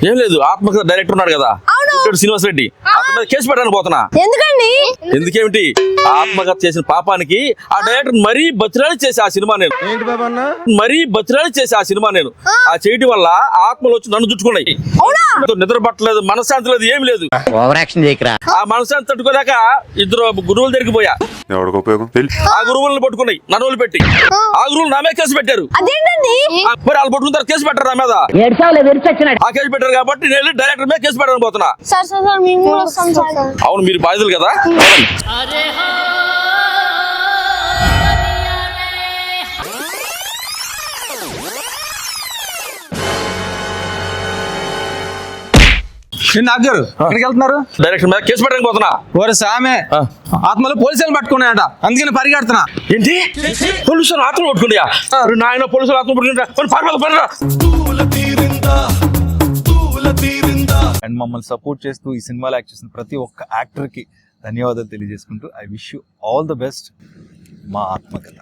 ఏం లేదు, ఆత్మకథ డైరెక్టర్ ఉన్నాడు కదా శ్రీనివాస్ రెడ్డి, అతని మీద కేసు పెట్టడానికి పోతున్నా. ఎందుకండి? ఎందుకేమిటి, ఆత్మకథ చేసిన పాపానికి ఆ డైరెక్టర్ మరీ బతిరాలి చేసి ఆ సినిమా నేను ఆ చేయడం వల్ల ఆత్మలు వచ్చి నన్ను చుట్టుకున్నాయి. నిద్ర పట్టలేదు, మనశ్శాంతి లేదు, ఏమి లేదు. ఆ మనశ్శాంతి తట్టుకోలేక ఇద్దరు గురువుల దగ్గరికి పోయా. ఆ గురువులను పట్టుకున్నాయి నన్ను పెట్టి. ఆ గురువులు నా మీద కేసు పెట్టారు. మరి వాళ్ళు పట్టుకున్న తర్వాత కేసు పెట్టారు నా మీద. ఆ కేసు పెట్టారు కాబట్టి నేను డైరెక్టర్ మీద కేసు పెట్టడానికి పోతున్నా. అవును, మీరు బాధితులు కదా. ఎక్కడికి వెళ్తున్నారు? డైరెక్టర్ మీద కేసు పెట్టడానికి పోతున్నా. ఓరే సామె, ఆత్మలు పోలీసులు పట్టుకున్నాయట, అందుకని పరిగెడుతున్నా. ఏంటి, పోలీసులు ఆత్మ పట్టుకున్నాయా? నాయన పోలీసులు ఆత్మ పట్టుకుంటా. అండ్ మమ్మల్ని సపోర్ట్ చేస్తూ ఈ సినిమాలో యాక్ట్ చేసిన ప్రతి ఒక్క యాక్టర్ కి ధన్యవాదాలు తెలియజేసుకుంటూ I wish you all the best. మా ఆత్మకథ.